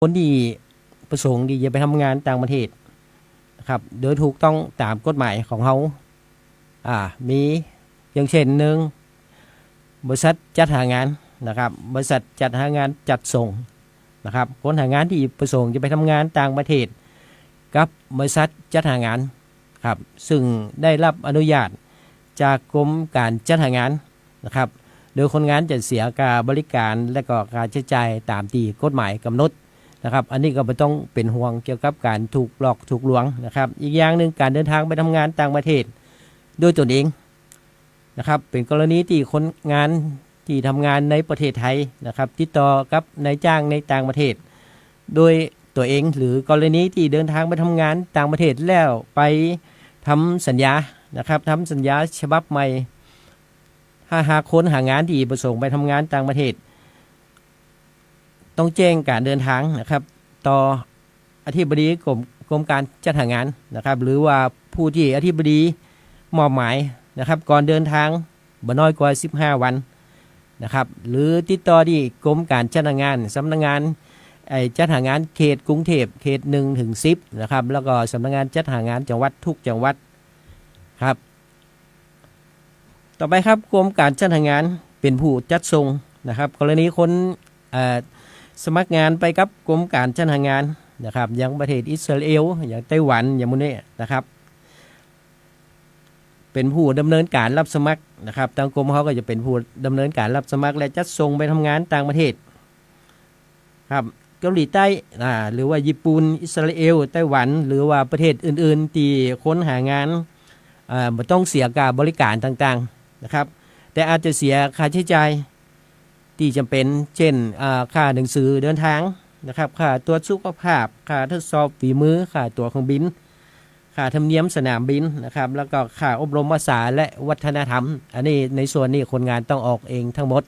คนที่ประสงค์ที่จะไปทำงานต่างประเทศนะครับโดยถูกต้องตามกฎหมายของเขามีอย่างเช่นหนึ่งบริษัทจัดหางานนะครับบริษัทจัดหางานจัดส่งนะครับคนหางานที่ประสงค์จะไปทำงานต่างประเทศกับบริษัทจัดหางานครับซึ่งได้รับอนุญาตจากกรมการจัดหางานนะครับโดยคนงานจะเสียค่าบริการและก็ค่าใช้จ่ายตามที่กฎหมายกำหนดนะครับอันนี้ก็ไม่ต้องเป็นห่วงเกี่ยวกับการถูกหลอกถูกลวงนะครับอีกอย่างหนึ่งการเดินทางไปทำงานต่างประเทศด้วยตนเองนะครับเป็นกรณีที่คนงานที่ทำงานในประเทศไทยนะครับติดต่อกับนายจ้างในต่างประเทศโดยตัวเองหรือกรณีที่เดินทางไปทำงานต่างประเทศแล้วไปทำสัญญานะครับทำสัญญาฉบับใหม่ถ้าหากคนหางานที่ประสงค์ไปทำงานต่างประเทศต้องแจ้งการเดินทางนะครับต่ออธิบดีกรมการจัดหางานนะครับหรือว่าผู้ที่อธิบดีมอบหมายนะครับก่อนเดินทางบ่น้อยกว่า15วันนะครับหรือติดต่อที่กรมการจัดหางานสำนักงานจัดหางานเขตกรุงเทพเขต1 ถึง 10นะครับแล้วก็สำนักงานจัดหางานจังหวัดทุกจังหวัดครับต่อไปครับกรมการจัดหางานเป็นผู้จัดส่งนะครับกรณีคนสมัครงานไปกับกรมการจัดหางานนะครับอย่างประเทศอิสราเอลอย่างไต้หวันอย่างนี้นะครับเป็นผู้ดำเนินการรับสมัครนะครับทางกรมเขาก็จะเป็นผู้ดำเนินการรับสมัครและจัดส่งไปทำงานต่างประเทศครับเกาหลีใต้หรือว่าญี่ปุ่นอิสราเอลไต้หวันหรือว่าประเทศอื่นๆที่ค้นหางานไม่ต้องเสียค่าบริการต่างๆนะครับแต่อาจจะเสียค่าใช้จ่ายที่จำเป็นเช่นค่าหนังสือเดินทางนะครับค่าตรวจสุขภาพค่าทดสอบฝีมือค่าตั๋วเครื่องบินค่าธรรมเนียมสนามบินนะครับแล้วก็ค่าอบรมภาษาและวัฒนธรรมอันนี้ในส่วนนี้คนงานต้องออกเองทั้งหมด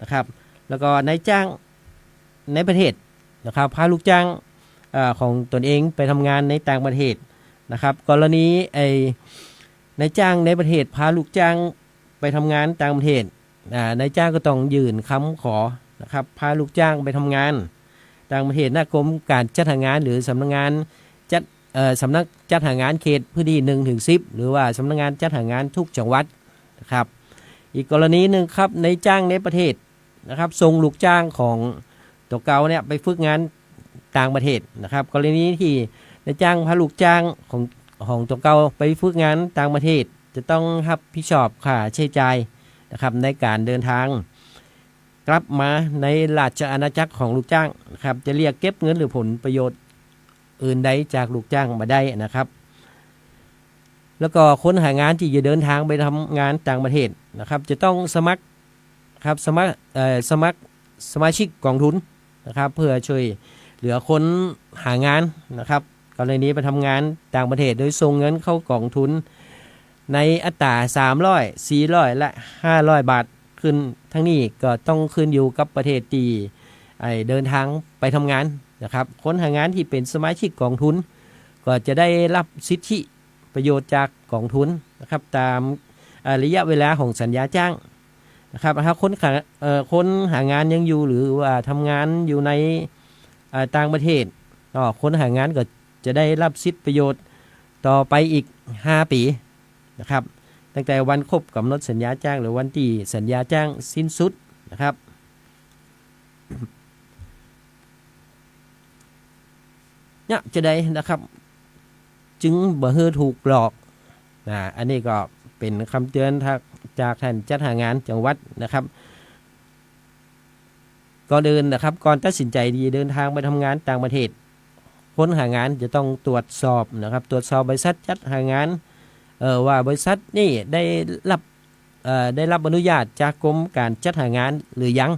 นะครับแล้วก็นายจ้างในประเทศนะครับพาลูกจ้างของตนเองไปทำงานในต่างประเทศนะครับกรณีนายจ้างในประเทศพาลูกจ้างไปทำงานต่างประเทศนายจ้างก็ต้องยื่นคำขอนะครับพาลูกจ้างไปทำงานต่างประเทศหน้ากรมการจัดหางานหรือสำนักงานสำนักจัดหางานเขตพื้นที่1 ถึง 10หรือว่าสำนักงานจัดหางานทุกจังหวัดนะครับอีกกรณีหนึ่งครับนายจ้างในประเทศนะครับส่งลูกจ้างของตัวเก่าเนี่ยไปฝึกงานต่างประเทศนะครับกรณีที่นายจ้างพาลูกจ้างของตัวเก่าไปฝึกงานต่างประเทศจะต้องรับผิดชอบค่าใช้จ่ายนะครับในการเดินทางกลับมาในราชอาณาจักรของลูกจ้างนะครับจะเรียกเก็บเงินหรือผลประโยชน์อื่นใดจากลูกจ้างมาได้นะครับแล้วก็คนหางานที่จะเดินทางไปทำงานต่างประเทศนะครับจะต้องสมัครครับสมัครสมาชิกกองทุนนะครับเพื่อช่วยเหลือคนหางานนะครับกรณีไปทำงานต่างประเทศโดยส่งเงินเข้ากองทุนในอัตรา300 400 และ 500 บาทขึ้นทั้งนี้ก็ต้องขึ้นอยู่กับประเทศที่เดินทางไปทำงานนะครับคนหางานที่เป็นสมาชิกกองทุนก็จะได้รับสิทธิประโยชน์จากกองทุนนะครับตามระยะเวลาของสัญญาจ้างนะครับถ้าคนหางานยังอยู่หรือว่าทำงานอยู่ในต่างประเทศคนหางานก็จะได้รับสิทธิประโยชน์ต่อไปอีก5 ปีนะครับตั้งแต่วันครบกำหนดสัญญาจ้างหรือวันที่สัญญาจ้างสิ้นสุดนะครับเนี่ยจะได้นะครับจึงบ่ให้ถูกหลอกอันนี้ก็เป็นคำเตือนจากท่านจัดหางานจังหวัดนะครับก่อนอื่นนะครับก่อนตัดสินใจดีเดินทางไปทำงานต่างประเทศคนหางานจะต้องตรวจสอบนะครับตรวจสอบบริษัทจัดหางานว่าบริษัทนี่ได้รับอนุญาตจากกรมการจัดหางานหรือยัง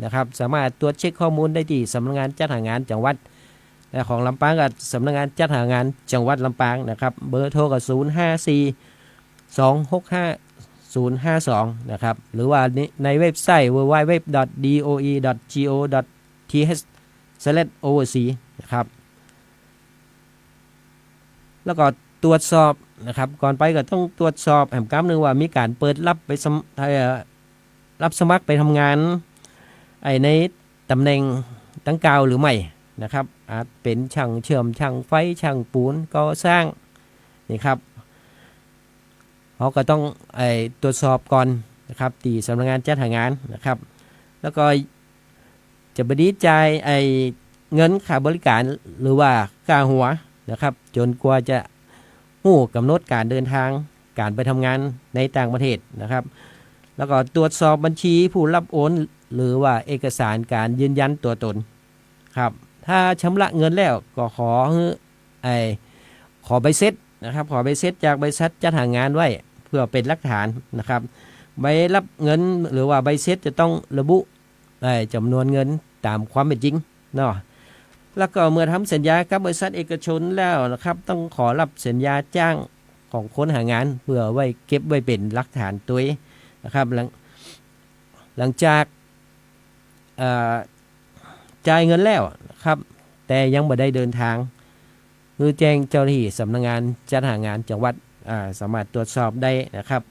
นะครับสามารถตรวจเช็คข้อมูลได้ที่สำนักงานจัดหางานจังหวัดและของลำปางกับสำนักงานจัดหางานจังหวัดลำปางนะครับเบอร์โทรกับ054-265-052นะครับหรือว่าในเว็บไซต์ www.doe.go.th/overseas นะครับแล้วก็ตรวจสอบนะครับก่อนไปก็ต้องตรวจสอบแหมกำนึงว่ามีการเปิดรับสมัครไปทำงานในตำแหน่งดังกล่าวหรือไม่ นะครับอาจเป็นช่างเชื่อมช่างไฟช่างปูนก่อสร้างนี่ครับเขาก็ต้องตรวจสอบก่อนนะครับที่สำนักงานจัดหางานนะครับแล้วก็จะบดีจ่ายเงินค่าบริการหรือว่าค่าหัวนะครับจนกว่าจะหู้กำหนดการเดินทางการไปทำงานในต่างประเทศนะครับแล้วก็ตรวจสอบบัญชีผู้รับโอนหรือว่าเอกสารการยืนยันตัวตนครับถ้าชำระเงินแล้วก็ขอใบเสร็จนะครับขอใบเสร็จจากบริษัทจัดหางานไว้เพื่อเป็นหลักฐานนะครับใบรับเงินหรือว่าใบเสร็จจะต้องระบุจำนวนเงินตามความเป็นจริงเนาะแล้วก็เมื่อทำสัญญากับบริษัทเอกชนแล้วนะครับต้องขอรับสัญญาจ้างของคนหางานเพื่อไว้เก็บไว้เป็นหลักฐานตัวนะครับหลังจากจ่ายเงินแล้วนะครับแต่ยังไม่ได้เดินทางคือแจ้งเจ้าหน้าที่สำนักงานจัดหางานจังหวัดสามารถตรวจสอบได้นะครับ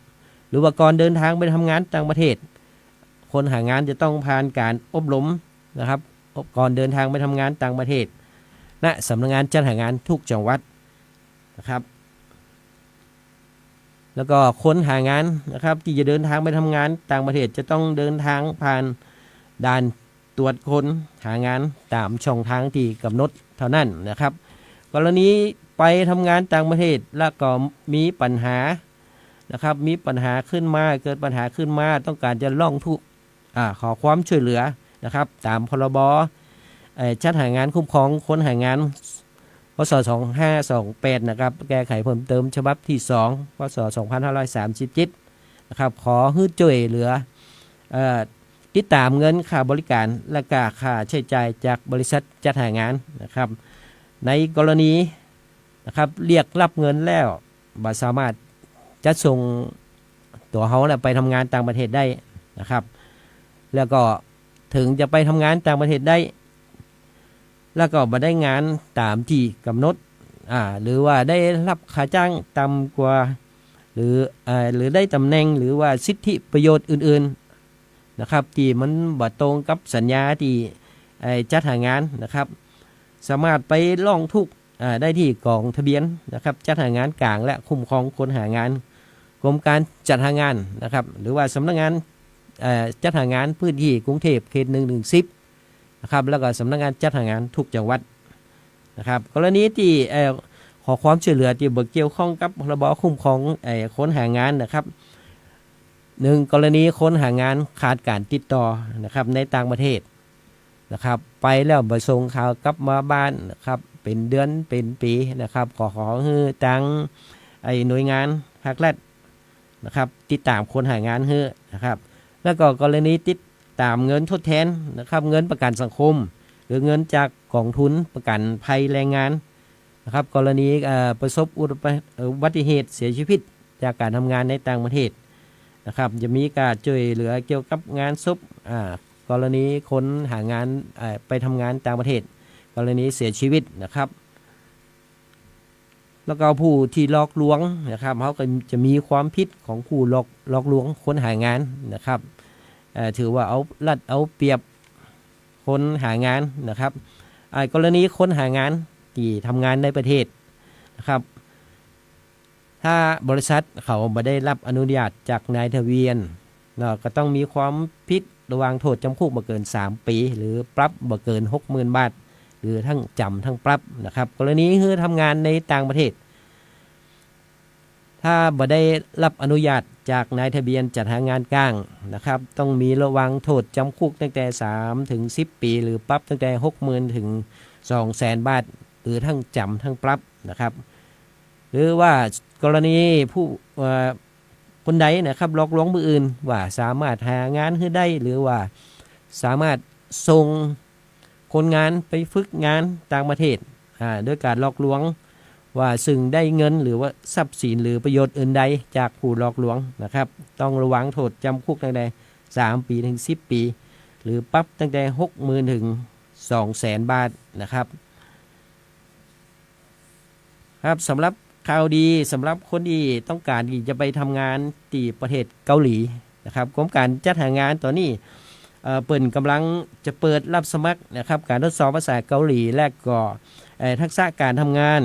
หรือว่าก่อนเดินทางไปทำงานต่างประเทศคนหางานจะต้องผ่านการอบรมนะครับก่อนเดินทางไปทำงานต่างประเทศณสำนักงานจัดหางานทุกจังหวัดนะครับแล้วก็คนหางานนะครับที่จะเดินทางไปทำงานต่างประเทศจะต้องเดินทางผ่านด่านตรวจคนหางานตามช่องทางที่กำหนดเท่านั้นนะครับกรณีไปทำงานต่างประเทศแล้วก็มีปัญหานะครับมีปัญหาขึ้นมาเกิดปัญหาขึ้นมาต้องการจะร้องทุกข์ขอความช่วยเหลือนะครับตามพรบจัดหางานคุ้มครองคนหางานพศ2528นะครับแก้ไขเพิ่มเติมฉบับที่2พศ2537นะครับขอให้ช่วยเหลือติดตามเงินค่าบริการและค่าใช้จ่ายจากบริษัทจัดหางานนะครับในกรณีนะครับเรียกรับเงินแล้วบ่สามารถจัดส่งตัวเขาไปทำงานต่างประเทศได้นะครับแล้วก็ถึงจะไปทำงานต่างประเทศได้แล้วก็มาได้งานตามที่กำหนดหรือว่าได้รับค่าจ้างต่ำกว่าหรือได้ตำแหน่งหรือว่าสิทธิประโยชน์อื่นๆนะครับที่มันบ่ตรงกับสัญญาที่จัดหางานนะครับสามารถไปร้องทุกข์ได้ที่กองทะเบียนนะครับจัดหางานกลางและคุ้มครองคนหางานกรมการจัดหางานนะครับหรือว่าสำนักงานจัดหางานพื้นที่กรุงเทพเขต110นะครับแล้วก็สำนักงานจัดหางานทุกจังหวัดนะครับกรณีที่ขอความช่วยเหลือที่เกี่ยวข้องกับพรบคุ้มครองคนหางานนะครับ1กรณีคนหางานขาดการติดต่อนะครับในต่างประเทศนะครับไปแล้วบ่ส่งข่าวกลับมาบ้านนะครับเป็นเดือนเป็นปีนะครับขอให้ทางหน่วยงานภาครัฐนะครับติดตามคนหางานให้นะครับแล้วก็กรณีติดตามเงินทดแทนนะครับเงินประกันสังคมหรือเงินจากกองทุนประกันภัยแรงงานนะครับกรณีประสบอุบัติเหตุเสียชีวิตจากการทำงานในต่างประเทศนะครับจะมีการช่วยเหลือเกี่ยวกับงานศพกรณีคนหางานไปทำงานต่างประเทศกรณีเสียชีวิตนะครับแล้วก็ผู้ที่หลอกลวงนะครับเขาก็จะมีความผิดของผู้หลอกลวงคนหางานนะครับถือว่าเอารัดเอาเปรียบคนหางานนะครับกรณีคนหางานที่ทำงานในประเทศนะครับถ้าบริษัทเขาไม่ได้รับอนุญาตจากนายทะเบียนก็ต้องมีความผิดระหว่างโทษจำคุกบ่เกิน3ปีหรือปรับบ่เกิน 60,000 บาทหรือทั้งจำทั้งปรับนะครับกรณีคือทำงานในต่างประเทศถ้าบ่ได้รับอนุญาตจากนายทะเบียนจัดหางานกลางนะครับต้องมีระวังโทษจำคุกตั้งแต่3 ถึง 10 ปีหรือปรับตั้งแต่ 60,000 ถึง 200,000 บาทหรือทั้งจำทั้งปรับนะครับหรือว่ากรณีผู้คนใดนะครับหลอกลวงผู้อื่นว่าสามารถหางานให้ได้หรือว่าสามารถส่งคนงานไปฝึกงานต่างประเทศด้วยการหลอกลวงว่าซึ่งได้เงินหรือว่าทรัพย์สินหรือประโยชน์อื่นใดจากผู้หลอกลวงนะครับต้องระวังโทษจำคุกตั้งแต่3 ปีถึง 10 ปีหรือปรับตั้งแต่ 60,000 ถึง 200,000 บาทนะครับครับสำหรับข่าวดีสำหรับคนที่ต้องการที่จะไปทำงานที่ประเทศเกาหลีนะครับกรมการจัดหางานตอนนี้ เปิ่นกำลังจะเปิดรับสมัครนะครับการทดสอบภาษาเกาหลีและก็ทักษะการทำงาน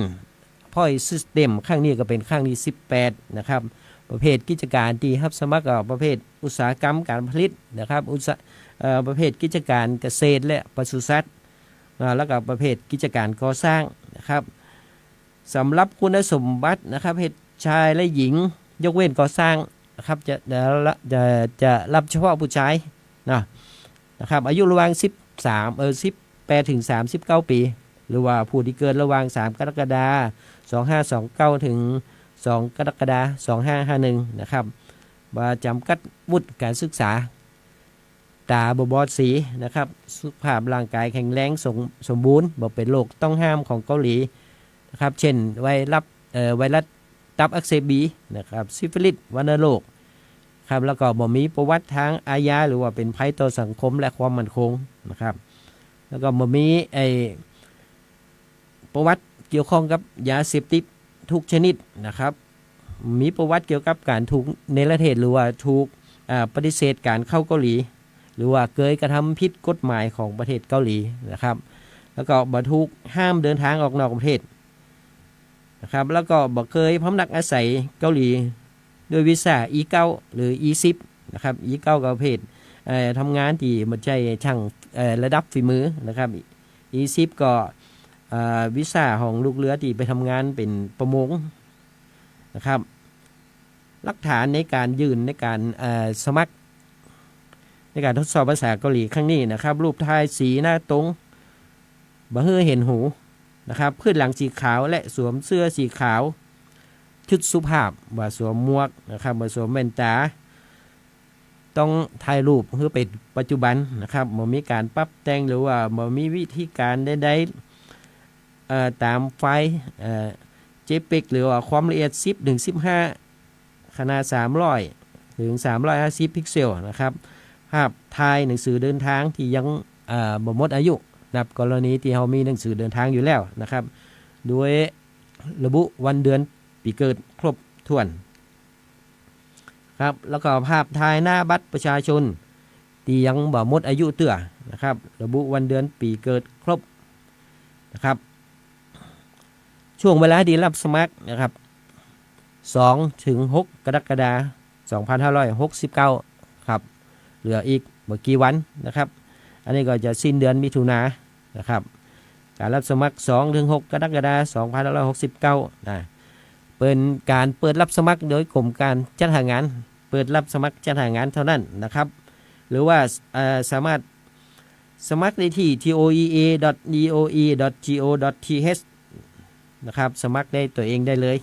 Voice System ครั้งนี้ก็เป็นครั้งที่18นะครับประเภทกิจการที่รับสมัครก็ประเภทอุตสาหกรรมการผลิตนะครับประเภทกิจการเกษตรและปศุสัตว์แล้วก็ประเภทกิจการก่อสร้างนะครับสำหรับคุณสมบัตินะครับเพศชายและหญิงยกเว้นก่อสร้างนะครับจะรับเฉพาะผู้ชายนะครับอายุระหว่าง18ถึง39ปีหรือว่าผู้ที่เกิดระหว่าง3กรกฎาคม2529ถึง2กรกฎาคม2551นะครับบ่จำกัดวุฒิการศึกษาตาบ่บอดสีนะครับสุขภาพร่างกายแข็งแรงสมบูรณ์บ่เป็นโรคต้องห้ามของเกาหลีนะครับเช่นไวรัสตับอักเสบบีนะครับซิฟิลิสวัณโรคครับแล้วก็บ่มีประวัติทางอาญาหรือว่าเป็นภัยต่อสังคมและความมั่นคงนะครับแล้วก็บ่มีประวัติเกี่ยวข้องกับยาเสพติดทุกชนิดนะครับมีประวัติเกี่ยวกับการถูกเนรเทศหรือว่าถูกปฏิเสธการเข้าเกาหลีหรือว่าเคยกระทำผิดกฎหมายของประเทศเกาหลีนะครับแล้วก็บ่ถูกห้ามเดินทางออกนอกประเทศนะครับแล้วก็บ่เคยพำนักอาศัยเกาหลีโดยวีซ่า E9 หรือ E10 นะครับ E9 ก็ประเภททำงานที่มันใช่ช่างระดับฝีมือนะครับ E10 ก็วีซ่าของลูกเรือที่ไปทำงานเป็นประมงนะครับหลักฐานในการยื่นในการสมัครในการทดสอบภาษาเกาหลีครั้งนี้นะครับรูปถ่ายสีหน้าตรงบ่เฮือเห็นหูนะครับพื้นหลังสีขาวและสวมเสื้อสีขาวชุดสุภาพบ่สวมหมวกนะครับบ่สวมแว่นตาต้องถ่ายรูปเพื่อเป็นปัจจุบันนะครับบ่มีการปรับแต่งหรือว่าบ่มีวิธีการใดๆตามไฟล์JPEG หรือว่าความละเอียด10ถึง15ขนาด300ถึง350พิกเซลนะครับภาพถ่ายหนังสือเดินทางที่ยังบ่หมดอายุนับกรณีที่เฮามีหนังสือเดินทางอยู่แล้วนะครับโดยระบุวันเดือนปีเกิดครบถ้วนครับแล้วก็ภาพถ่ายหน้าบัตรประชาชนที่ยังบ่หมดอายุเตื้อนะครับระบุวันเดือนปีเกิดครบนะครับช่วงเวลาที่รับสมัครนะครับ2ถึง6กรกฎาคม2569ครับเหลืออีกบ่กี่วันนะครับอันนี้ก็จะสิ้นเดือนมิถุนายนนะครับการรับสมัคร2ถึง6กรกฎาคม2569นะเป็นการเปิดรับสมัครโดยกรมการจัดหางานเปิดรับสมัครจัดหางานเท่านั้นนะครับหรือว่าสามารถสมัครได้ที่ toea.doe.go.th นะครับสมัครได้ตัวเองได้เลย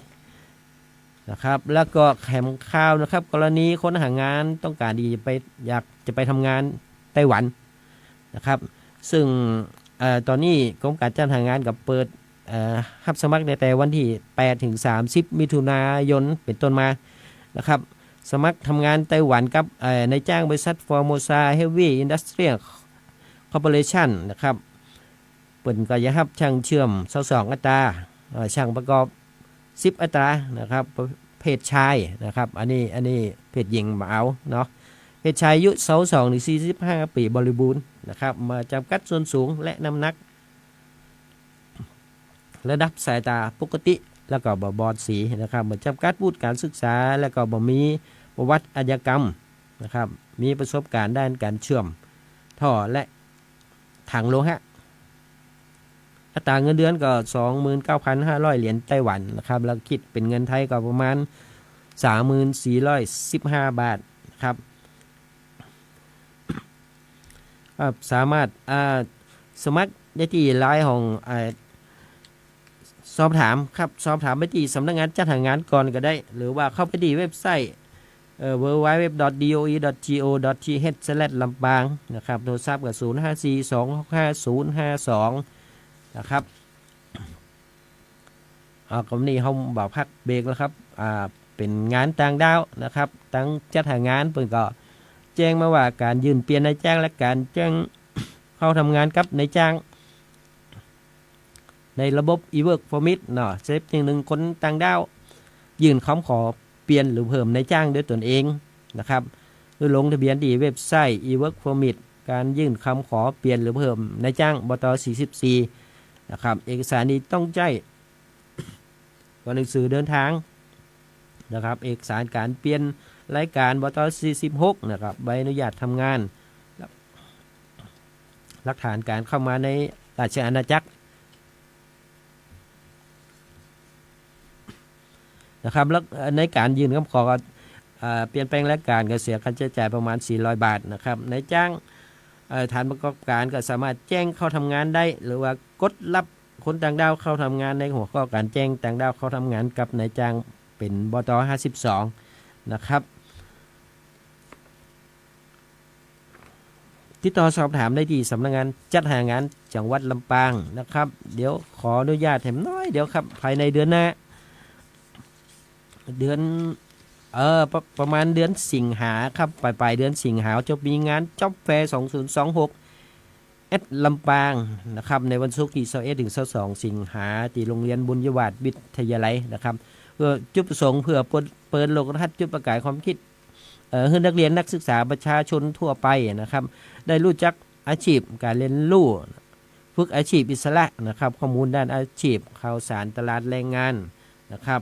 นะครับแล้วก็แถมข่าวนะครับกรณีคนหางานต้องการอยากจะไปทำงานไต้หวันนะครับซึ่งตอนนี้กรมการจัดหางานกับเปิดรับสมัครในแต่วันที่8ถึง30มิถุนายนเป็นต้นมานะครับสมัครทำงานไต้หวันกับนายจ้างบริษัท Formosa Heavy Industrial Corporation นะครับเปิ่นก็จะรับช่างเชื่อม22อัตราช่างประกอบ10อัตรานะครับเพศชายนะครับอันนี้เพศหญิงมาเอาเนาะเพศชายอายุ22ถึง45ปีบริบูรณ์นะครับมาจำกัดส่วนสูงและน้ำหนักระดับสายตาปกติแล้วก็บ่บอดสีนะครับบ่จำกัดวุฒิการศึกษาแล้วก็บ่มีประวัติอาชญากรรมนะครับมีประสบการณ์ด้านการเชื่อมท่อและถังโลหะอัตราเงินเดือนก็ 29,500 เหรียญไต้หวันนะครับแล้วคิดเป็นเงินไทยก็ประมาณ 3,415 บาทครับสามารถสมัครได้ที่ไลน์ของสอบถามครับสอบถามไปที่สำนักงานจัดหางานก่อนก็ได้หรือว่าเข้าไปที่เว็บไซต์www.doe.go.th ลำปางนะครับโทรศัพท์กับ054265052นะครับกรณีเฮาบ่พักเบรกแล้วครับเป็นงานต่างดาวนะครับตั้งจัดหางานเพิ่นก็แจ้งมาว่าการยื่นเปลี่ยนนายจ้างและการแจ้งเข้าทำงานกับนายจ้างในระบบ e-work permit เนาะเซฟอย่างหนึ่งคนต่างดาวยื่นคำขอเปลี่ยนหรือเพิ่มนายจ้างด้วยตนเองนะครับโดยลงทะเบียนที่เว็บไซต์ e-work permit การยื่นคำขอเปลี่ยนหรือเพิ่มนายจ้างบต44นะครับเอกสารนี้ต้องใจก็หนังสือเดินทางนะครับเอกสารการเปลี่ยนรายการบต46นะครับใบอนุญาตทำงานหลักฐานการเข้ามาในราชอาณาจักรนะครับแล้วในการยื่นคำขอเปลี่ยนแปลงรายการก็เสียค่าใช้จ่ายประมาณ400 บาทนะครับนายจ้างฐานประกอบการก็สามารถแจ้งเข้าทำงานได้หรือว่ากดรับคนต่างด้าวเข้าทำงานในหัวข้อการแจ้งต่างด้าวเข้าทำงานกับนายจ้างเป็นบต52นะครับติดต่อสอบถามได้ที่สำนักงานจัดหางานจังหวัดลำปางนะครับเดี๋ยวขออนุญาตแถมน้อยเดี๋ยวครับภายในเดือนหน้าเดือนประมาณเดือนสิงหาครับปลายเดือนสิงหาจะมีงานจ็อบแฟร์2026ลำปางนะครับในวันศุกร์ที่21ถึง22สิงหาที่โรงเรียนบุญยวาทวิทยาลัยนะครับเพื่อจุดประสงค์เพื่อเปิดโลกทัศน์จุดประกายความคิดให้นักเรียนนักศึกษาประชาชนทั่วไปนะครับได้รู้จักอาชีพการเรียนรู้ฝึกอาชีพอิสระนะครับข้อมูลด้านอาชีพข่าวสารตลาดแรงงานนะครับ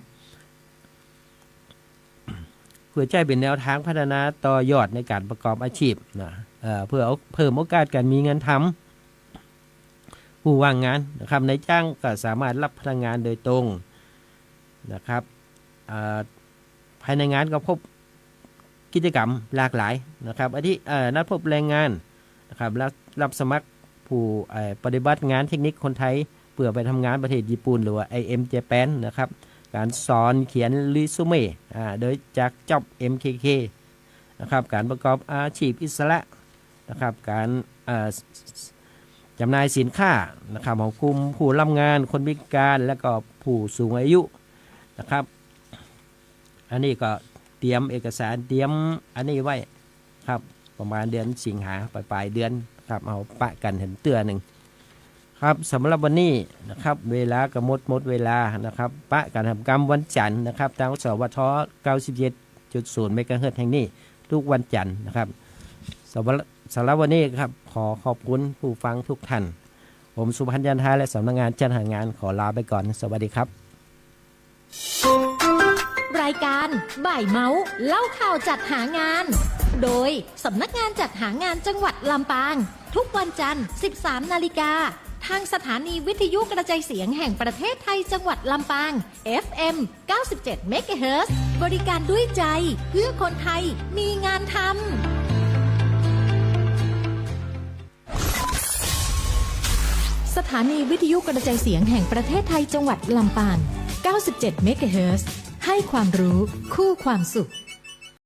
เพื่อใช้เป็นแนวทางพัฒนาต่อยอดในการประกอบอาชีพนะเพื่อเพิ่มโอกาสการมีเงินทำผู้ว่างงานนะครับนายจ้างก็สามารถรับพนักงานโดยตรงนะครับภายในงานก็พบกิจกรรมหลากหลายนะครับอาทินัดพบแรงงานนะครับรับสมัครผู้ปฏิบัติงานเทคนิคคนไทยเพื่อไปทำงานประเทศญี่ปุ่นหรือว่า IM Japan นะครับการสอนเขียนรีซูเม่โดยจากจ็อบ MKK นะครับการประกอบอาชีพอิสระนะครับการจำหน่ายสินค้านะครับของกลุ่มผู้รับงานคนพิการและก็ผู้สูงอายุนะครับอันนี้ก็เตรียมเอกสารเตรียมอันนี้ไว้ครับประมาณเดือนสิงหาปลายเดือนครับเอาปะกันเห็นเตือนหนึ่งครับสำหรับวันนี้นะครับเวลาก็หมดเวลานะครับปะการทำกรรมวันจันทร์นะครับทางสวท 97.0 เมกะเฮิรตซ์แห่งนี้ทุกวันจันทร์นะครับสำหรับวันนี้ครับขอขอบคุณผู้ฟังทุกท่านผมสุพันธ์ยันทาและสำนักงานจัดหางานขอลาไปก่อนสวัสดีครับรายการบ่ายเมาส์เล่าข่าวจัดหางานโดยสำนักงานจัดหางานจังหวัดลำปางทุกวันจันทร์ 13 นาฬิกาทางสถานีวิทยุกระจายเสียงแห่งประเทศไทยจังหวัดลำปาง FM 97 เมกะเฮิรตซ์บริการด้วยใจเพื่อคนไทยมีงานทำสถานีวิทยุกระจายเสียงแห่งประเทศไทยจังหวัดลำปาง 97 เมกะเฮิรตซ์ให้ความรู้คู่ความสุข